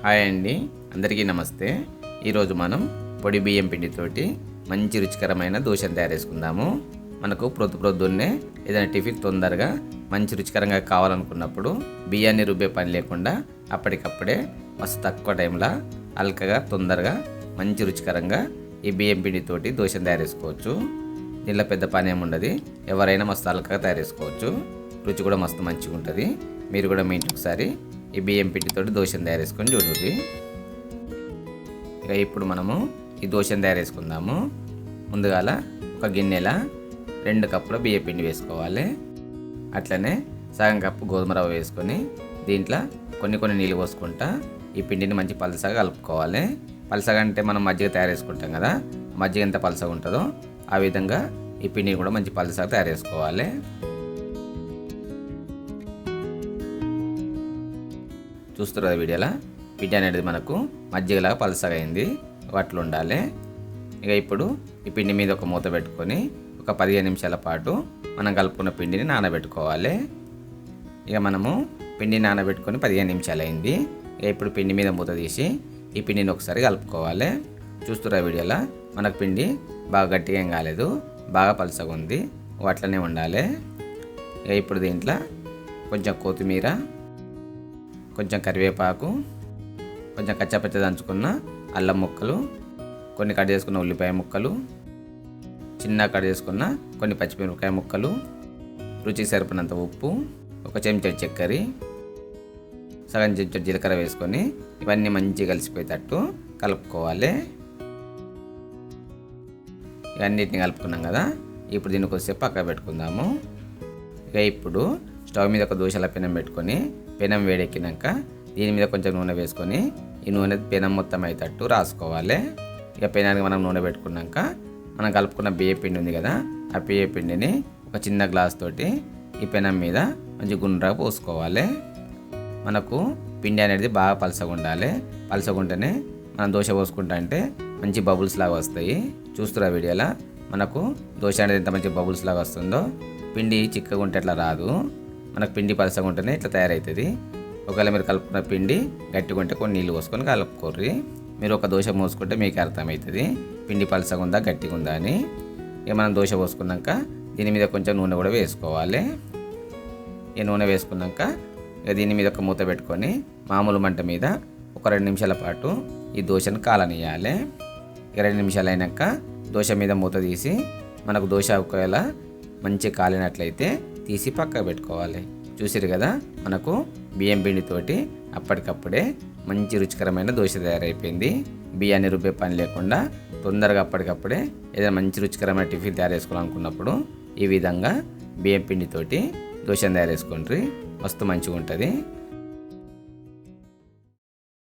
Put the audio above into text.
Hi అండి, అందరికీ నమస్తే. ఈరోజు మనం పొడి బియ్యం పిండితోటి మంచి రుచికరమైన దోశను తయారు చేసుకుందాము. మనకు ప్రొద్దున్నే ఏదైనా టిఫిన్ తొందరగా మంచి రుచికరంగా కావాలనుకున్నప్పుడు బియ్యాన్ని రుబ్బే పని లేకుండా అప్పటికప్పుడే మస్తు తక్కువ టైంలో అల్కగా తొందరగా మంచి రుచికరంగా ఈ బియ్యం పిండితోటి దోశను తయారు చేసుకోవచ్చు. దీనిలో పెద్ద పని ఏముండదు, ఎవరైనా మస్తు అల్కగా తయారు చేసుకోవచ్చు. రుచి కూడా మస్తు మంచిగా ఉంటుంది. మీరు కూడా మీ ఇంటికి ఒకసారి ఈ బియ్యం పిండితోటి దోశను తయారు చేసుకొని చూడండి. ఇక ఇప్పుడు మనము ఈ దోశను తయారు చేసుకుందాము. ముందుగా ఒక గిన్నెల 2 కప్పుల బియ్యం పిండి వేసుకోవాలి. అట్లనే సగం కప్పు గోధుమ రవ్వ వేసుకొని దీంట్లో కొన్ని నీళ్ళు పోసుకుంటా ఈ పిండిని మంచి పలసగా కలుపుకోవాలి. పలసగా అంటే మనం మజ్జిగ తయారు చేసుకుంటాం కదా, మజ్జిగ ఎంత పలసగా ఉంటుందో ఆ విధంగా ఈ పిండిని కూడా మంచి పలసగా తయారు చేసుకోవాలి. చూస్తున్నారు వీడియోలో పిండి అనేది మనకు మజ్జిగలాగా పలసగా అయింది, అట్లా ఉండాలి. ఇక ఇప్పుడు ఈ పిండి మీద ఒక మూత పెట్టుకొని ఒక 15 నిమిషాల పాటు మనం కలుపుకున్న పిండిని నానబెట్టుకోవాలి. ఇక మనము పిండి నానబెట్టుకొని 15 నిమిషాలు అయింది. ఇక ఇప్పుడు పిండి మీద మూత తీసి ఈ పిండిని ఒకసారి కలుపుకోవాలి. చూస్తున్నారు వీడియోలో మనకు పిండి బాగా గట్టిగా ఏం కాలేదు, బాగా పలసగా ఉంది, అట్లనే ఉండాలి. ఇక ఇప్పుడు దీంట్లో కొంచెం కొత్తిమీర, కొంచెం కరివేపాకు, కొంచెం కచ్చపచ్చ దంచుకున్న అల్లం ముక్కలు, కొన్ని కట్ చేసుకున్న ఉల్లిపాయ ముక్కలు, చిన్న కట్ చేసుకున్న కొన్ని పచ్చిమిరపకాయ ముక్కలు, రుచికి సరిపడినంత ఉప్పు, ఒక చెంచా చక్కెర, సగం చెంచా జీలకర్ర వేసుకొని ఇవన్నీ మంచిగా కలిసిపోయేటట్టు కలుపుకోవాలి. ఇవన్నిటిని కలుపుకున్నాం కదా, ఇప్పుడు దీన్ని కొద్దిసేపు పక్కన పెట్టుకుందాము. ఇక ఇప్పుడు స్టవ్ మీద ఒక దోశల పెనం పెట్టుకొని పెనం వేడెక్కినాక దీని మీద కొంచెం నూనె వేసుకొని ఈ నూనె పెనం మొత్తం అయ్యేటట్టు రాసుకోవాలి. ఇక పెనానికి మనం నూనె పెట్టుకున్నాక మనం కలుపుకున్న బియ్య పిండి ఉంది కదా, ఆ బియ్య పిండిని ఒక చిన్న గ్లాస్ తోటి ఈ పెనం మీద మంచి గుండ్రగా పోసుకోవాలి. మనకు పిండి అనేది బాగా పలసగా ఉండాలి. పలసగా ఉంటేనే మనం దోశ పోసుకుంటా అంటే మంచి బబుల్స్ లాగా వస్తాయి. చూస్తున్నా వీడియోలో మనకు దోశ అనేది ఎంత మంచి బబుల్స్ లాగా వస్తుందో. పిండి చిక్కగా ఉంటే అట్లా రాదు, మనకు పిండి పలసగా ఉంటేనే ఇట్లా తయారవుతుంది. ఒకవేళ మీరు కలుపుకున్న పిండి గట్టిగా ఉంటే కొన్ని నీళ్ళు పోసుకొని కలుపుకోర్రి. మీరు ఒక దోశ మోసుకుంటే మీకు అర్థమవుతుంది పిండి పలసగా ఉందా గట్టిగా ఉందా అని. ఇక మనం దోశ పోసుకున్నాక దీని మీద కొంచెం నూనె కూడా వేసుకోవాలి. ఈ నూనె వేసుకున్నాక ఇక దీని మీద ఒక మూత పెట్టుకొని మామూలు మంట మీద ఒక 2 నిమిషాల పాటు ఈ దోశను కాలనియాలి. ఇక 2 నిమిషాలు అయినాక దోశ మీద మూత తీసి మనకు దోశ ఒకవేళ మంచి కాలినట్లయితే తీసి పక్కకు పెట్టుకోవాలి. చూసిరు కదా, మనకు బియ్యం పిండితోటి అప్పటికప్పుడే మంచి రుచికరమైన దోశ తయారైపోయింది. బియ్యాన్ని రుబ్బే పని లేకుండా తొందరగా అప్పటికప్పుడే ఏదైనా మంచి రుచికరమైన టిఫిన్ తయారు చేసుకోవాలనుకున్నప్పుడు ఈ విధంగా బియ్యం పిండితోటి దోశను తయారు చేసుకోండి, మస్తు మంచిగా ఉంటుంది.